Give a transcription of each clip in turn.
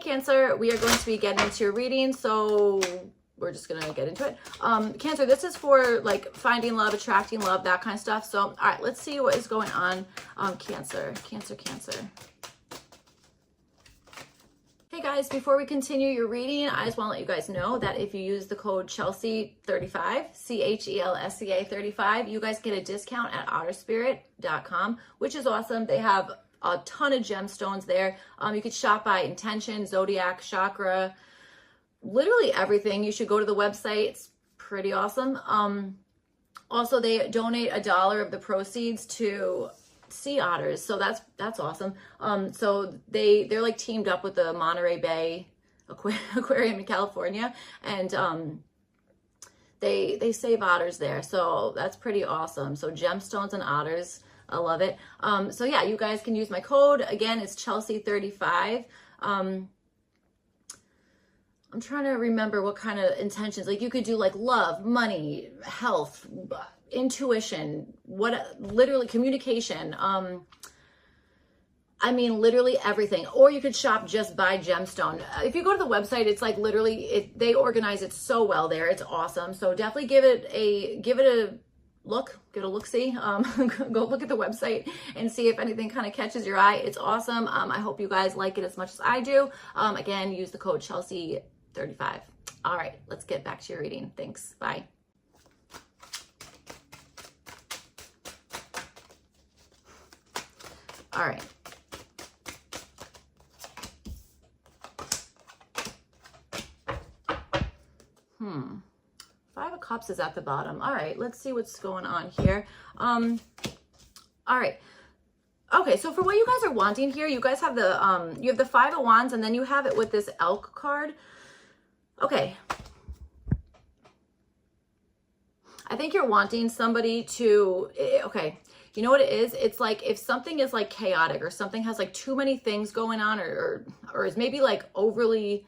Cancer, we are going to be getting into your reading, so we're just gonna get into it. Cancer, this is for like finding love, attracting love, that kind of stuff. So, all right, let's see what is going on. Cancer. Hey guys, before we continue your reading, I just want to let you guys know that if you use the code Chelsea35, CHELSEA 35, you guys get a discount at otterspirit.com, which is awesome. They have a ton of gemstones there. You could shop by intention, zodiac, chakra, literally everything. You should go to the website. It's pretty awesome. Also, they donate $1 of the proceeds to sea otters, so that's awesome. So they're like teamed up with the Monterey Bay Aquarium in California, and they save otters there, so that's pretty awesome. So gemstones and otters, I love it. So yeah, you guys can use my code. Again, it's Chelsea35. I'm trying to remember what kind of intentions, like you could do like love, money, health, intuition, literally communication. I mean, literally everything. Or you could shop just by gemstone. If you go to the website, it's like literally, they organize it so well there. It's awesome. So definitely give it a look, see. Go look at the website and see if anything kind of catches your eye. It's awesome. I hope you guys like it as much as I do. Again, use the code Chelsea35. All right, let's get back to your reading. Thanks. Bye. All right. Five of Cups is at the bottom. All right, let's see what's going on here. All right. Okay, so for what you guys are wanting here, you guys have the you have the Five of Wands, and then you have it with this Elk card. Okay. I think you're wanting somebody to, okay, you know what it is? It's like if something is like chaotic, or something has like too many things going on, or is maybe like overly,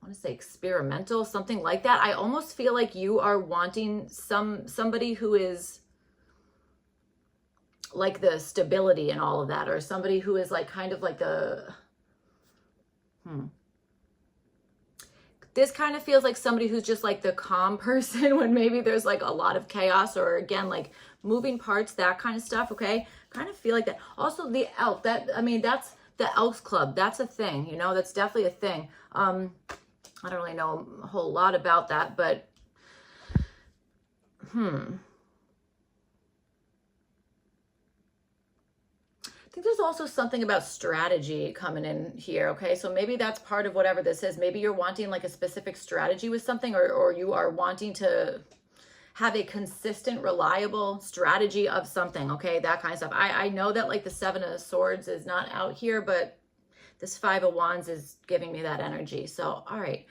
I want to say experimental, something like that. I almost feel like you are wanting somebody who is like the stability and all of that, or somebody who is like kind of like the this kind of feels like somebody who's just like the calm person when maybe there's like a lot of chaos, or again, like moving parts, that kind of stuff. Okay. Kind of feel like that. Also the Elk, I mean, that's the Elks Club. That's a thing, you know, that's definitely a thing. I don't really know a whole lot about that, but I think there's also something about strategy coming in here. Okay, so maybe that's part of whatever this is. Maybe you're wanting like a specific strategy with something, or you are wanting to have a consistent, reliable strategy of something. Okay, that kind of stuff. I know that like the Seven of Swords is not out here, but this Five of Wands is giving me that energy. So, all right.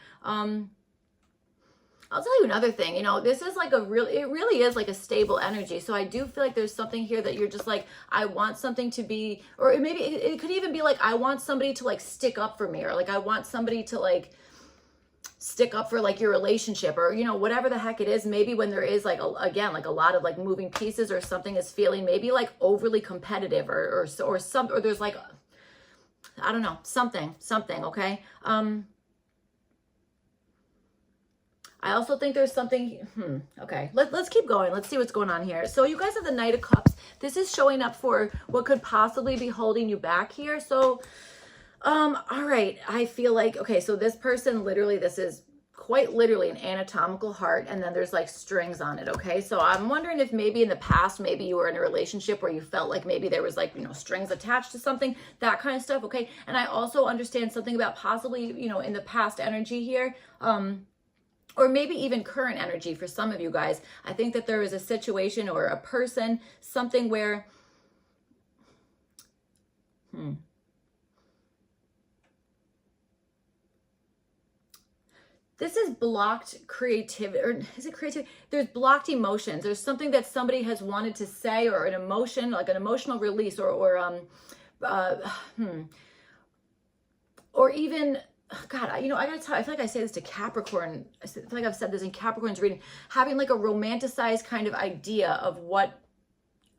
I'll tell you another thing, you know, this is like it really is like a stable energy. So I do feel like there's something here that you're just like, I want something to be, or maybe it could even be like, I want somebody to like stick up for me, or like, I want somebody to like stick up for like your relationship, or, you know, whatever the heck it is. Maybe when there is like, again, like a lot of like moving pieces, or something is feeling maybe like overly competitive, or there's like, I don't know, something, okay? I also think there's something, okay, let's keep going. Let's see what's going on here. So you guys have the Knight of Cups. This is showing up for what could possibly be holding you back here. So, all right, I feel like, okay, so this person, literally, this is quite literally an anatomical heart, and then there's like strings on it, okay? So I'm wondering if maybe in the past, maybe you were in a relationship where you felt like maybe there was like, you know, strings attached to something, that kind of stuff, okay? And I also understand something about possibly, you know, in the past energy here, or maybe even current energy for some of you guys. I think that there is a situation or a person, something where, this is blocked creativity, or is it creativity? There's blocked emotions. There's something that somebody has wanted to say, or an emotion, like an emotional release, or even, God, you know, I gotta tell you, I feel like I say this to Capricorn. I feel like I've said this in Capricorn's reading, having like a romanticized kind of idea of what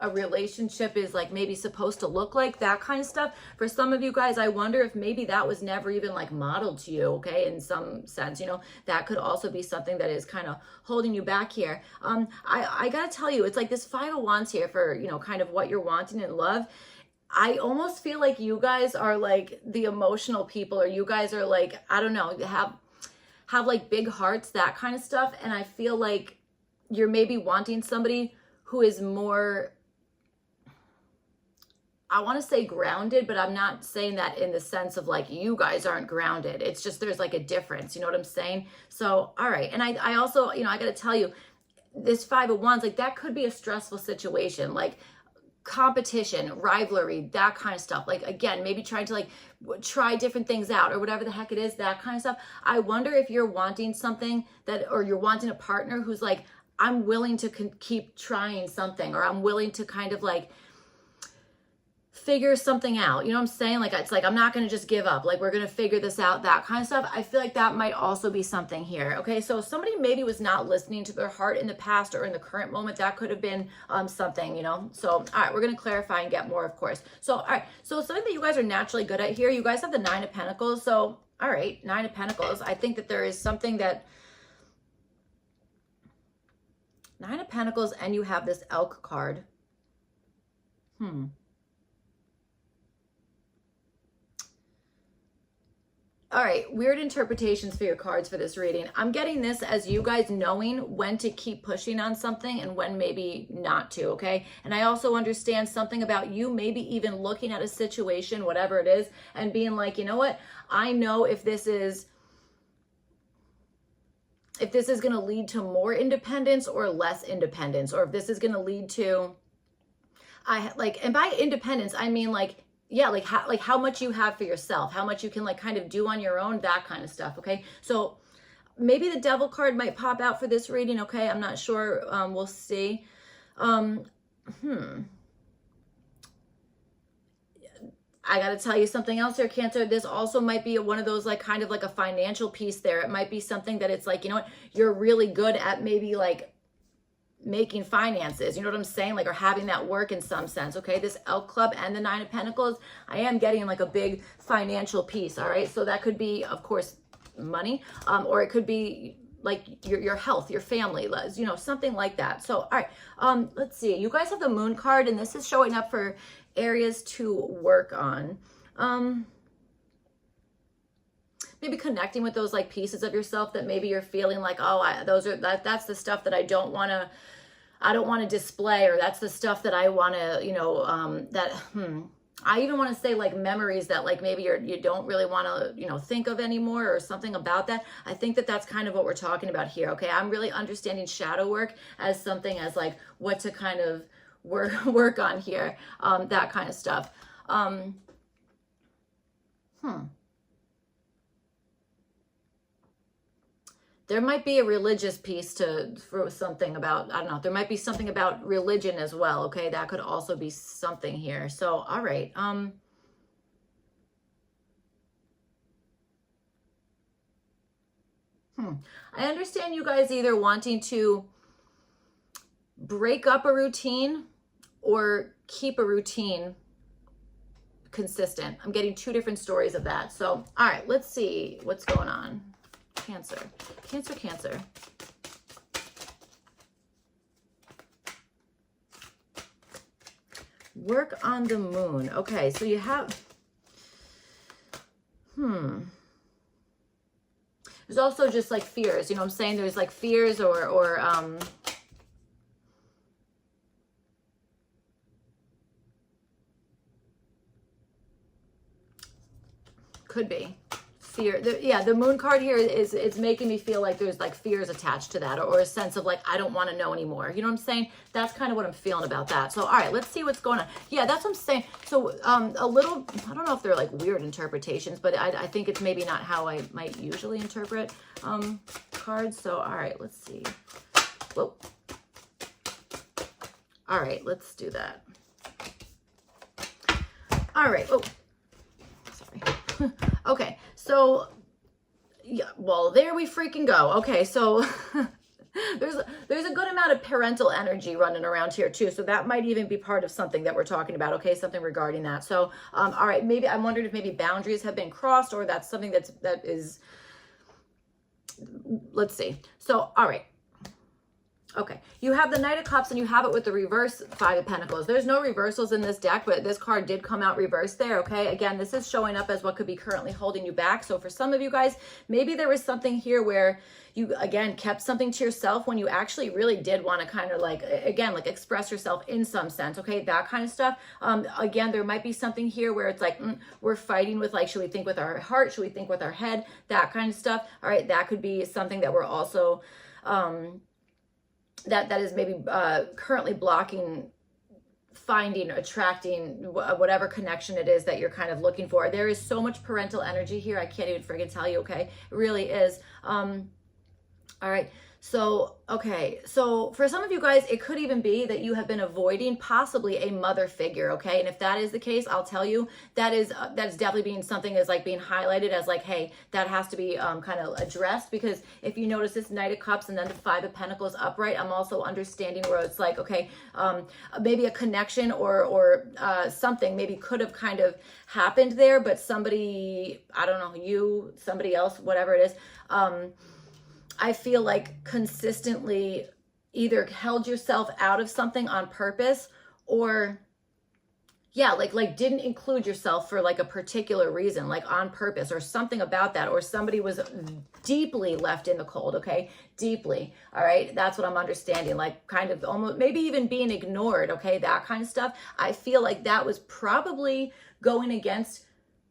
a relationship is like maybe supposed to look like, that kind of stuff. For some of you guys, I wonder if maybe that was never even like modeled to you, okay, in some sense, you know, that could also be something that is kind of holding you back here. I gotta tell you, it's like this Five of Wands here for, you know, kind of what you're wanting in love. I almost feel like you guys are like the emotional people, or you guys are like, I don't know, have like big hearts, that kind of stuff. And I feel like you're maybe wanting somebody who is more, I want to say grounded, but I'm not saying that in the sense of like you guys aren't grounded. It's just there's like a difference, you know what I'm saying? So, all right. And I also, you know, I got to tell you, this Five of Wands, like that could be a stressful situation, like competition, rivalry, that kind of stuff. Like, again, maybe trying to like try different things out or whatever the heck it is, that kind of stuff. I wonder if you're wanting something that, or you're wanting a partner who's like, I'm willing to keep trying something, or I'm willing to kind of like figure something out. You know what I'm saying? Like, it's like, I'm not going to just give up. Like, we're going to figure this out, that kind of stuff. I feel like that might also be something here. Okay. So somebody maybe was not listening to their heart in the past or in the current moment. That could have been something, you know? So, all right, we're going to clarify and get more, of course. So, all right. So something that you guys are naturally good at here, you guys have the Nine of Pentacles. So, all right, Nine of Pentacles. I think that there is something that Nine of Pentacles, and you have this Elk card. All right, weird interpretations for your cards for this reading. I'm getting this as you guys knowing when to keep pushing on something and when maybe not to, okay? And I also understand something about you maybe even looking at a situation, whatever it is, and being like, you know what? I know if this is going to lead to more independence or less independence, or if this is going to lead to, and by independence, I mean like, yeah, like how much you have for yourself, how much you can like kind of do on your own, that kind of stuff. Okay. So maybe the Devil card might pop out for this reading. Okay. I'm not sure. We'll see. I got to tell you something else here, Cancer. This also might be one of those like kind of like a financial piece there. It might be something that it's like, you know what, you're really good at maybe like making finances, you know what I'm saying? Like, or having that work in some sense. Okay. This Elk club and the Nine of Pentacles, I am getting like a big financial piece. All right. So that could be, of course, money, or it could be like your health, your family, you know, something like that. So, all right. Let's see. You guys have the Moon card, and this is showing up for areas to work on. Maybe connecting with those like pieces of yourself that maybe you're feeling like, oh, that's the stuff that I don't want to display, or that's the stuff that I want to, you know, I even want to say like memories that like maybe you don't really want to, you know, think of anymore, or something about that. I think that that's kind of what we're talking about here. Okay. I'm really understanding shadow work as something as like what to kind of work on here. That kind of stuff. There might be a religious piece for something about, I don't know, there might be something about religion as well, okay? That could also be something here. So, all right. I understand you guys either wanting to break up a routine or keep a routine consistent. I'm getting two different stories of that. So, all right, let's see what's going on. Cancer. Work on the Moon. Okay, so you have, there's also just like fears, you know what I'm saying? There's like fears or could be. Fear. The Moon card here it's making me feel like there's like fears attached to that, or a sense of like, I don't want to know anymore. You know what I'm saying? That's kind of what I'm feeling about that. So, all right, let's see what's going on. Yeah, that's what I'm saying. So, a little, I don't know if they're like weird interpretations, but I think it's maybe not how I might usually interpret cards. So, all right, let's see. Whoa. All right, let's do that. All right. Oh, sorry. Okay. So, yeah, well, there we freaking go. Okay, so there's a good amount of parental energy running around here too. So that might even be part of something that we're talking about. Okay. Something regarding that. So, all right, maybe I'm wondering if maybe boundaries have been crossed, or that's something that is, let's see. So, all right. Okay, you have the Knight of Cups and you have it with the reverse Five of Pentacles. There's no reversals in this deck, but this card did come out reversed there, okay? Again, this is showing up as what could be currently holding you back. So for some of you guys, maybe there was something here where you, again, kept something to yourself when you actually really did want to kind of like, again, like express yourself in some sense, okay? That kind of stuff. Again, there might be something here where it's like, we're fighting with like, should we think with our heart? Should we think with our head? That kind of stuff. All right, that could be something that we're also... that is maybe currently blocking finding, attracting, whatever connection it is that you're kind of looking for. There is so much parental energy here. I can't even friggin' tell you, okay? It really is. All right. So, okay. So for some of you guys, it could even be that you have been avoiding possibly a mother figure. Okay. And if that is the case, I'll tell you that's definitely being something as like being highlighted as like, hey, that has to be kind of addressed, because if you notice this Knight of Cups and then the Five of Pentacles upright, I'm also understanding where it's like, okay, maybe a connection or something maybe could have kind of happened there, but somebody, I don't know, you, somebody else, whatever it is, I feel like consistently either held yourself out of something on purpose, or yeah, like didn't include yourself for like a particular reason, like on purpose or something about that, or somebody was deeply left in the cold, okay? Deeply, all right? That's what I'm understanding, like kind of almost maybe even being ignored, okay? That kind of stuff. I feel like that was probably going against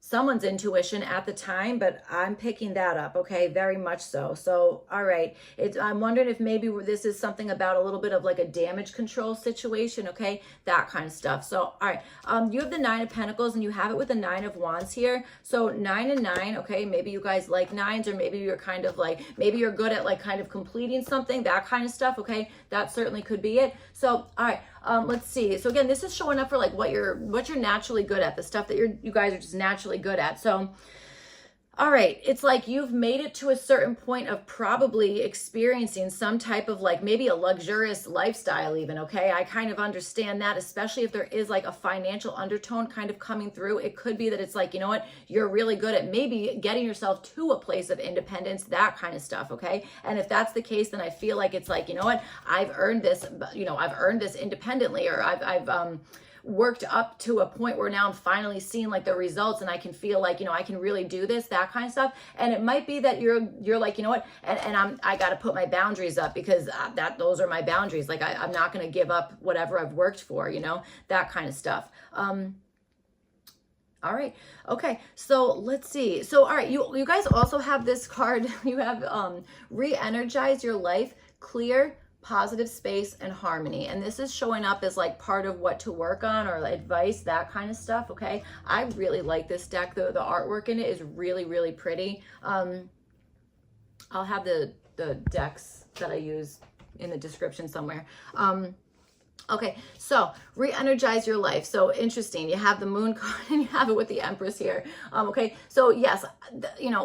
someone's intuition at the time, but I'm picking that up, okay? Very much so. So, all right. I'm wondering if maybe this is something about a little bit of like a damage control situation, okay? That kind of stuff. So, all right. You have the Nine of Pentacles and you have it with the Nine of Wands here. So 9 and 9, okay? Maybe you guys like nines, or maybe you're kind of like, maybe you're good at like kind of completing something, that kind of stuff, okay? That certainly could be it. So, all right. Let's see. So again, this is showing up for like what you're naturally good at, the stuff that you guys are just naturally good at. So, all right, it's like you've made it to a certain point of probably experiencing some type of like maybe a luxurious lifestyle even, okay? I kind of understand that, especially if there is like a financial undertone kind of coming through. It could be that it's like, you know what, you're really good at maybe getting yourself to a place of independence, that kind of stuff, okay? And if that's the case, then I feel like it's like, you know what, I've earned this, I've earned this independently, or I've worked up to a point where now I'm finally seeing like the results, and I can feel like, I can really do this, that kind of stuff. And it might be that you're like, you know what, and I got to put my boundaries up, because those are my boundaries. Like I'm not going to give up whatever I've worked for, that kind of stuff. All right. Okay. So let's see. So, all right. You guys also have this card. You have re-energize your life, clear, positive space, and harmony. And this is showing up as like part of what to work on, or advice, that kind of stuff. Okay. I really like this deck though. The artwork in it is really, really pretty. I'll have the decks that I use in the description somewhere. Okay, so re-energize your life. So interesting. You have the Moon card and you have it with the Empress here. Okay, so yes,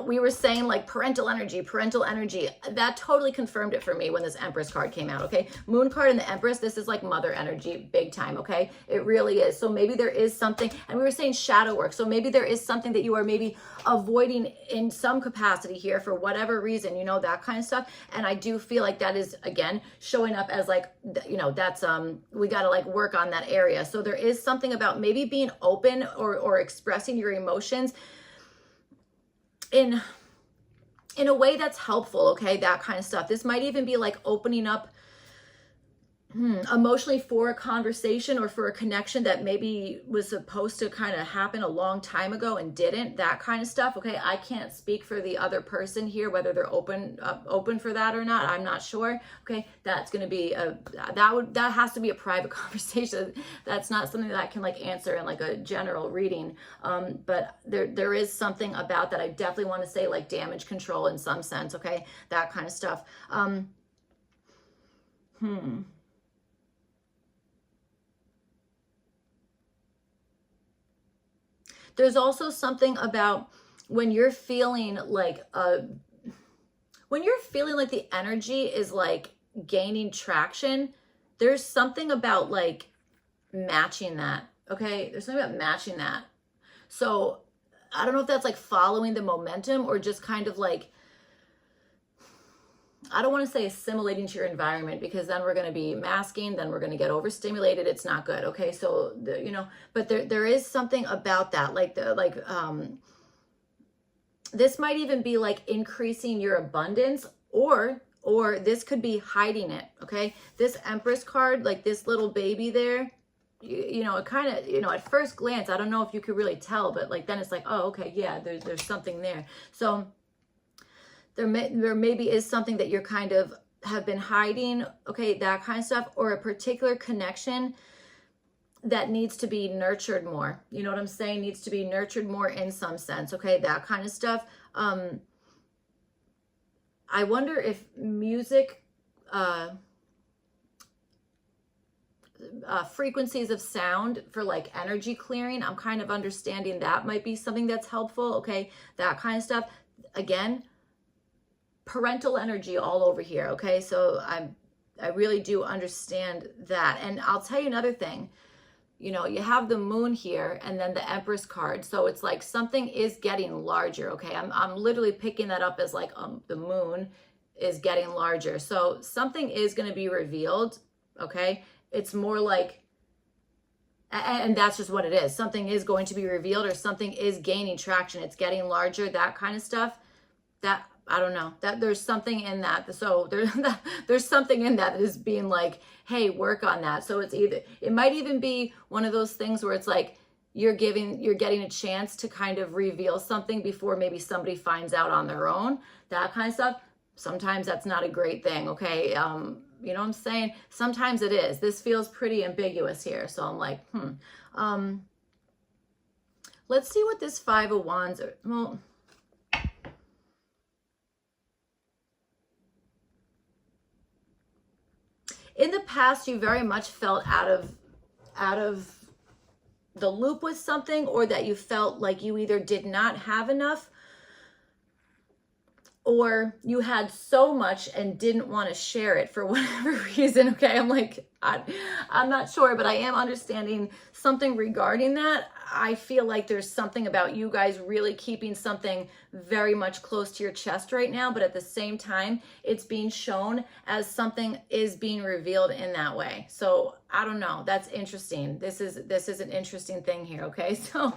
we were saying like parental energy. That totally confirmed it for me when this Empress card came out. Okay, Moon card and the Empress. This is like mother energy, big time. Okay, it really is. So maybe there is something, and we were saying shadow work. So maybe there is something that you are maybe avoiding in some capacity here for whatever reason. That kind of stuff. And I do feel like that is again showing up as like, that's we got to like work on that area. So there is something about maybe being open or expressing your emotions in a way that's helpful. Okay. That kind of stuff. This might even be like opening up emotionally for a conversation or for a connection that maybe was supposed to kind of happen a long time ago and didn't, that kind of stuff. Okay. I can't speak for the other person here, whether they're open for that or not. I'm not sure. Okay. That's going to be that has to be a private conversation. That's not something that I can like answer in like a general reading. But there is something about that. I definitely want to say like damage control in some sense. Okay. That kind of stuff. There's also something about when you're feeling like the energy is like gaining traction, there's something about like matching that. Okay, there's something about matching that. So I don't know if that's like following the momentum or just kind of like, I don't want to say assimilating to your environment, because then we're going to be masking, then we're going to get overstimulated. It's not good. Okay. So, you know, but there is something about that. Like this might even be like increasing your abundance, or this could be hiding it. Okay. This Empress card, like this little baby there, you know, it kind of, you know, at first glance, I don't know if you could really tell, but like, then it's like, oh, okay. Yeah, there's something there. So there maybe is something that you're kind of have been hiding. Okay. That kind of stuff, or a particular connection that needs to be nurtured more. You know what I'm saying? Needs to be nurtured more in some sense. Okay. That kind of stuff. I wonder if music, frequencies of sound for like energy clearing, I'm kind of understanding that might be something that's helpful. Okay. That kind of stuff. Again, parental energy all over here. Okay. So I really do understand that. And I'll tell you another thing. You know, you have the moon here and then the Empress card. So it's like something is getting larger. Okay. I'm literally picking that up as like the moon is getting larger. So something is going to be revealed. Okay. It's more like, and that's just what it is. Something is going to be revealed, or something is gaining traction. It's getting larger, that kind of stuff. That, I don't know, that there's something in that. So there's something in that is being like, hey, work on that. So it's either, it might even be one of those things where it's like, you're getting a chance to kind of reveal something before maybe somebody finds out on their own, that kind of stuff. Sometimes that's not a great thing. Okay. You know what I'm saying? Sometimes it is. This feels pretty ambiguous here. So I'm like, let's see what this Five of Wands, well, in the past, you very much felt out of the loop with something, or that you felt like you either did not have enough, or you had so much and didn't want to share it for whatever reason. Okay. I'm like, I'm not sure, but I am understanding something regarding that. I feel like there's something about you guys really keeping something very much close to your chest right now, but at the same time, it's being shown as something is being revealed in that way. So I don't know. That's interesting. This is an interesting thing here. Okay. So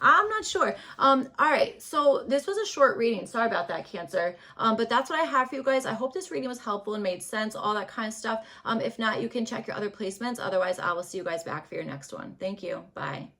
I'm not sure. All right. So this was a short reading. Sorry about that, Cancer. But that's what I have for you guys. I hope this reading was helpful and made sense, all that kind of stuff. If not, you can check your other placements. Otherwise, I will see you guys back for your next one. Thank you. Bye.